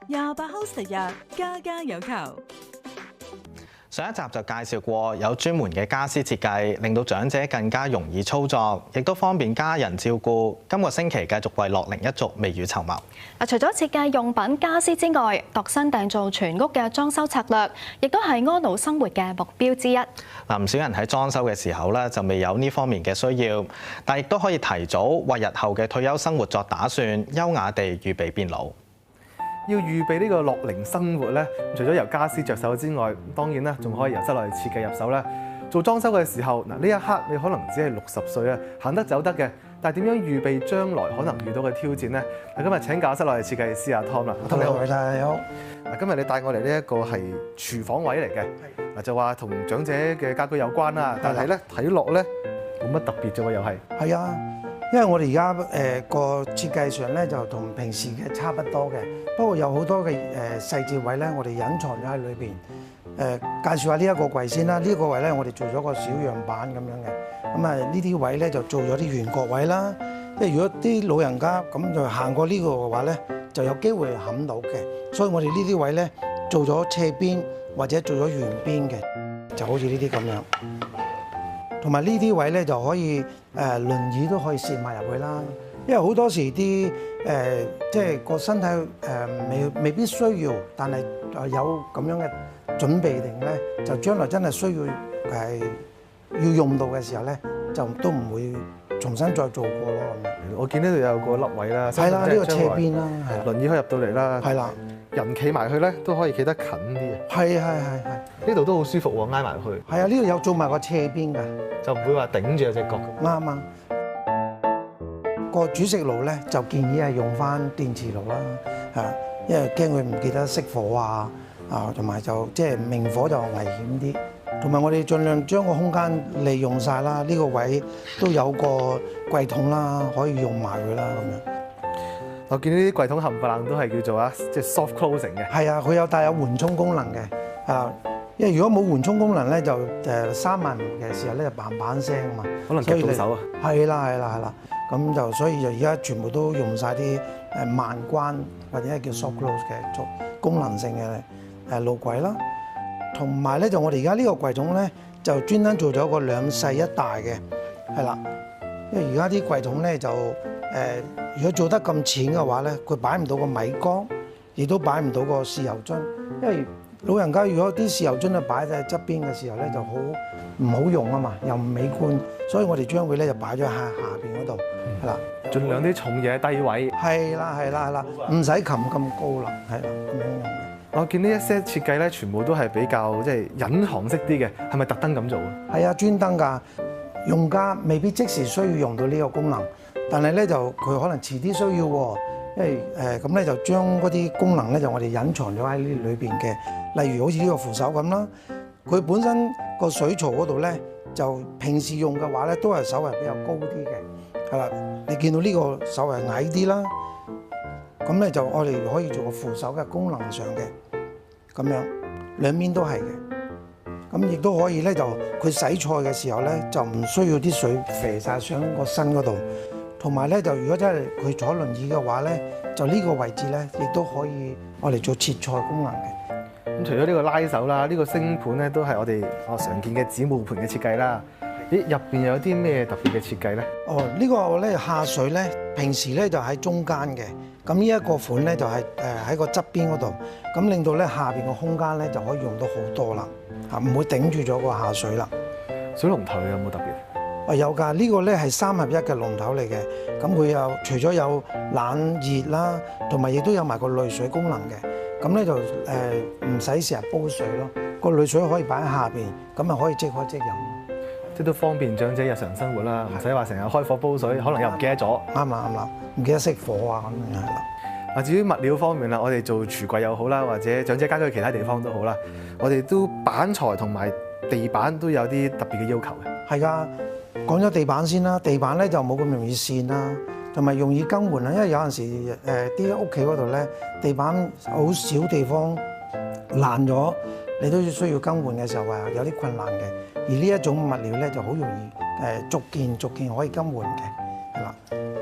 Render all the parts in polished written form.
28 host 日家家有求。上一集就介紹過有專門嘅家私設計，令到長者更加容易操作，亦都方便家人照顧。今個星期繼續為樂齡一族未雨綢繆。除咗設計用品家私之外，度身訂造全屋嘅裝修策略，亦都係安老生活嘅目標之一。唔少人喺裝修嘅時候咧就未有呢方面嘅需要，但亦都可以提早為日後嘅退休生活作打算，優雅地預備變老。要預備呢個樂齡生活咧，除咗由家私着手之外，當然啦，仲可以由室內設計入手啦。做裝修嘅時候，呢一刻你可能只係60歲啊，行得走得嘅，但係點樣預備將來可能遇到嘅挑戰呢？今日請教室內設計師阿 Tom 啦，阿 Tom 你好，大家好。今日你帶我嚟呢一個係廚房位嚟嘅，就話同長者嘅家居有關啦，但係咧睇落咧冇乜特別啫喎，又係。係啊，因為我哋而家個設計上咧就同平時嘅差不多嘅，不過有好多嘅細節位咧，我哋隱藏咗喺裏邊。介紹下呢一個櫃先啦，呢個位咧我哋做咗個小樣板咁樣嘅，咁啊呢啲位咧就做咗啲圓角位啦，即係如果啲老人家咁就行過呢個嘅話咧，就有機會冚到嘅，所以我哋呢啲位咧做咗斜邊或者做咗圓邊嘅，就好似呢啲咁樣。同埋呢啲位咧就可以輪椅都可以攝埋入去啦，因為好多時啲即係個身體未必需要，但係有咁樣嘅準備定咧，就將來真係需要要用到嘅時候咧，就都唔會重新再做過咯咁樣。我見呢度有個凹位啦，係啦，呢個斜邊啦，輪椅可以入到嚟啦，係啦，人企埋去咧都可以企得近啲嘅。係，呢度都好舒服喎，挨埋去。係啊，呢度有做埋個斜邊㗎，就唔會話頂住有隻腳。啱啊！個煮食爐咧就建議係用翻電磁爐啦，因為驚佢唔記得熄火啊，同埋就即係明火就危險啲。同埋我哋盡量將個空間利用晒啦，呢個位都有個櫃桶啦，可以用埋佢啦咁樣。我見呢啲櫃桶冚唪唥都係叫做即係 soft closing 嘅。係啊，佢有帶有緩衝功能嘅，因為如果冇緩衝功能咧，就閂埋門嘅時候咧就嘭嘭聲啊嘛，可能夾到手啊。係啦，咁就所以就而家全部都用晒啲慢關或者係叫 soft close 嘅做功能性嘅路櫃啦。同埋咧就我哋而家呢個櫃桶咧就專登做咗個2細1大嘅，係啦，因為而家啲櫃桶咧就如果做得咁淺嘅話咧，佢擺唔到個米缸，亦都擺唔到個豉油樽，因為老人家如果啲豉油樽啊擺喺側邊嘅時候咧就好唔好用啊嘛，又唔美觀，所以我哋將佢咧就擺咗喺下邊嗰度，係啦，盡量啲重嘢低位。係啦，唔使擒咁高啦，係啦，咁樣用嘅。我見呢一些設計咧，全部都係比較即係隱藏式啲嘅，係咪特登咁做啊？係啊，專登㗎，用家未必即時需要用到呢個功能，但係咧就佢可能遲啲需要喎，因為咁咧就將嗰啲功能咧就我哋隱藏咗喺呢裏邊嘅，例如好似呢個扶手咁啦，佢本身個水槽嗰度咧就平時用嘅話咧都係稍為比較高啲嘅，係啦，你見到呢個稍為矮啲啦，咁咧就我哋可以做個扶手嘅功能上嘅。咁樣兩邊都係嘅，咁亦都可以咧就佢洗菜嘅時候咧就唔需要啲水肥晒上個身嗰度，同埋咧就如果真係佢坐輪椅嘅話咧，就呢個位置咧亦都可以我哋做切菜功能嘅。咁除咗呢個拉手啦，呢個星盤咧都係我哋常見嘅子母盤嘅設計啦。咦，入邊有啲咩特別嘅設計咧？呢個咧下水咧平時咧就喺中間嘅。咁呢一個款咧就係喺個側邊嗰度，咁令到咧下邊個空間咧就可以用到好多啦，唔會頂住咗個下水啦。水龍頭有冇特別？有㗎，呢個咧係3合1嘅龍頭嚟嘅，咁佢有除咗有冷熱啦，同埋亦都有埋個濾水功能嘅，咁咧就唔使成日煲水咯，個濾水可以擺喺下邊，咁啊可以即開即飲。即都方便長者日常生活啦，唔使話成日開火煲水，可能又唔記得咗。啱啦，唔記得熄火啊咁樣係啦。至於物料方面啦，我哋做櫥櫃又好啦，或者長者家居其他地方都好啦，我哋都板材同埋地板都有啲特別嘅要求嘅。係㗎，講咗地板先啦，地板咧就冇咁容易跣啦，同埋容易更換啦，因為有陣時啲屋企嗰度咧地板好少地方爛咗，你都需要更換嘅時候係有啲困難嘅。而呢一種物料咧就好容易逐件可以更換嘅，係啦。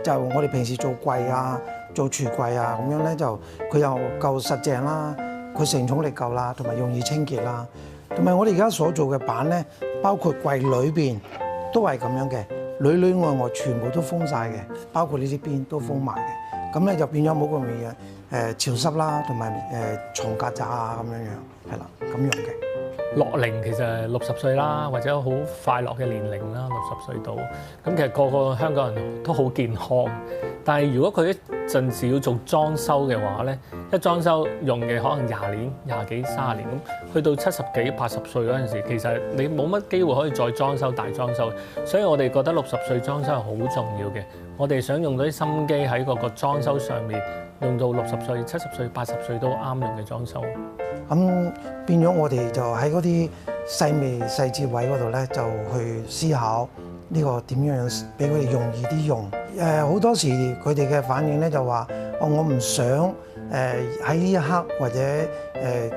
就我哋平時做櫃啊，做櫥櫃啊咁樣咧，就佢又夠實淨啦，佢承重力夠啦，同埋容易清潔啦。同埋我哋而家所做嘅板咧，包括櫃裏邊都係咁樣嘅，裏裏外外全部都封晒嘅，包括呢啲邊都封埋嘅。咁咧就變咗冇咁容易潮濕啦，同埋藏曱甴啊咁樣樣，係啦咁樣嘅。樂齡其實60歲啦，或者好快樂嘅年齡啦，60歲到。咁其實個個香港人都好健康，但係如果佢一陣時要做裝修嘅話咧，一裝修用嘅可能20年、20幾、30年咁，去到70幾、80歲嗰陣時，其實你冇乜機會可以再裝修大裝修。所以我哋覺得60歲裝修係好重要嘅。我哋想用到啲心機喺個裝修上面，用到60歲、70歲、80歲都啱用嘅裝修。咁變咗我哋就喺嗰啲細微細節位嗰度咧，就去思考呢個點樣俾佢哋容易啲用。好多時佢哋嘅反應咧就話：我唔想喺呢一刻或者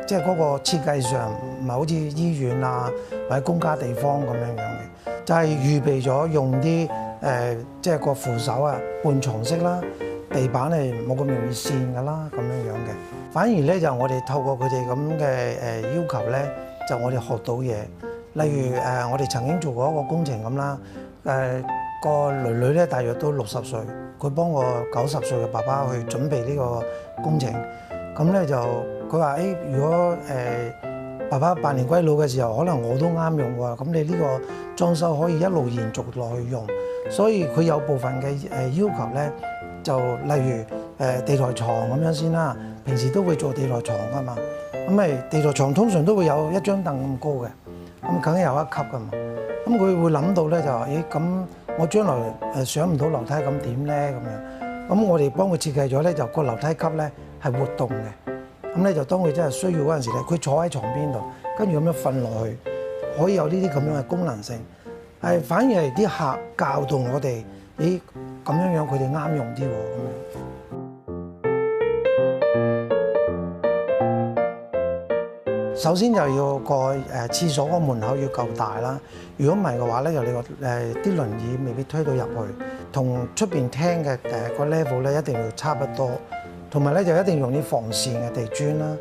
即係嗰個設計上唔係好似醫院啊或者公家地方咁樣樣嘅，就係預備咗用啲即係個扶手啊半床式啦，地板係冇咁容易跣㗎啦咁樣樣嘅。反而咧就我哋透過佢哋咁嘅要求咧，就我哋學到嘢。例如我哋曾經做過一個工程咁啦，個女女咧大約都60歲，佢幫我90歲嘅爸爸去準備呢個工程。咁咧就佢話：如果爸爸百年歸老嘅時候，可能我都啱用喎。咁你呢個裝修可以一路延續落去用。所以佢有部分嘅要求咧，就例如地台床咁樣先啦。平時都會做地台床㗎嘛，咁咪地台床通常都會有一張凳咁高嘅，咁梗係有一級㗎嘛。咁佢會諗到咧就話：咁我將來上唔到樓梯咁點咧咁樣？咁我哋幫佢設計咗咧，就個樓梯級咧係活動嘅。咁咧就當佢真係需要嗰陣時咧，佢坐喺床邊度，跟住咁樣瞓落去，可以有呢啲咁樣嘅功能性。係反而係啲客教導我哋，咁樣樣佢哋啱用啲喎咁樣。首先就要個廁所個門口要夠大啦，如果唔係嘅話咧，就你個啲輪椅未必推到入去，同出邊廳嘅個 level 咧一定要差不多，同埋咧就一定用啲防線嘅地磚啦，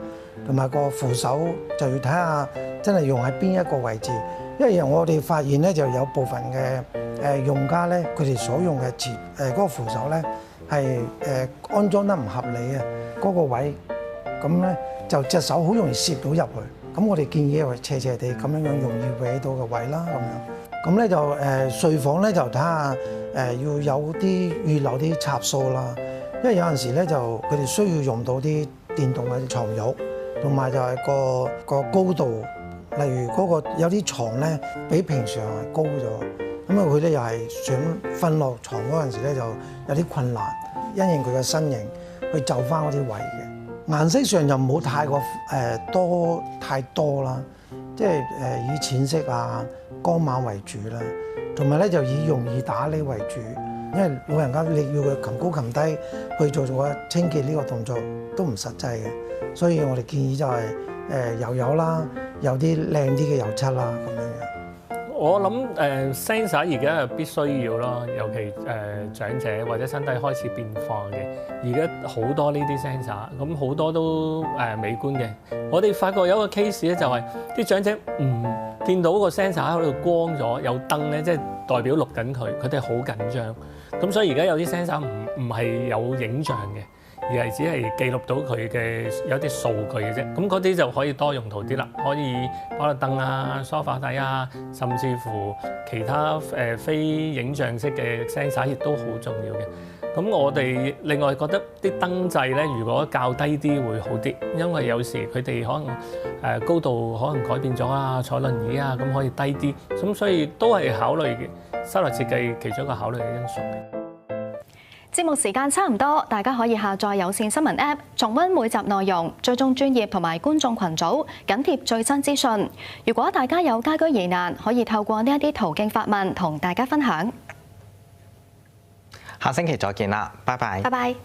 同埋個扶手就要睇下真係用喺邊一個位置，因為我哋發現咧就有部分嘅用家咧，佢哋所用嘅嗰個扶手咧係安裝得唔合理啊，嗰個位咁咧。就隻手好容易攝到入去，咁我哋建議係斜斜地咁樣樣容易搲到嘅位啦，咁樣。咁咧就睡房咧就睇下要有啲預留啲插數啦，因為有陣時咧就佢哋需要用到啲電動嘅床褥，同埋就係個高度，例如嗰個有啲床咧比平常係高咗，咁啊佢咧又係想瞓落床嗰陣時咧就有啲困難，因應佢嘅身形去就翻嗰啲位嘅。顏色上就唔好太過太多啦，即係以淺色啊、光猛為主啦，同埋咧就以容易打理為主，因為老人家你要佢擒高擒低去做個清潔呢個動作都唔實際嘅，所以我哋建議就係油油啦，有啲靚啲嘅油漆啦咁樣樣。我諗sensor 而家係必須要咯，尤其長者或者身體開始變化嘅，而家好多呢啲 sensor， 咁好多都美觀嘅。我哋發覺有一個 case 咧，就係啲長者唔見到個 sensor 喺度光咗有燈咧，即係代表錄緊佢哋好緊張。咁所以而家有啲 sensor 唔係有影像嘅，而係只係記錄到佢嘅有啲數據嘅啫。咁嗰啲就可以多用途啲啦，可以擺落凳啊、梳化底啊，甚至乎其他非影像式嘅 sensor 亦都好重要嘅。咁我哋另外覺得啲燈掣咧，如果較低啲會好啲，因為有時佢哋可能高度可能改變咗啊，坐輪椅啊，咁可以低啲。咁所以都係考慮嘅室內設計其中一個考慮嘅因素。節目時間差唔多，大家可以下載有線新聞 App， 重溫每集內容，追蹤專業同埋觀眾群組，緊貼最新資訊。如果大家有家居疑難，可以透過呢一啲途徑發問，同大家分享。下星期再見啦，拜拜。拜拜。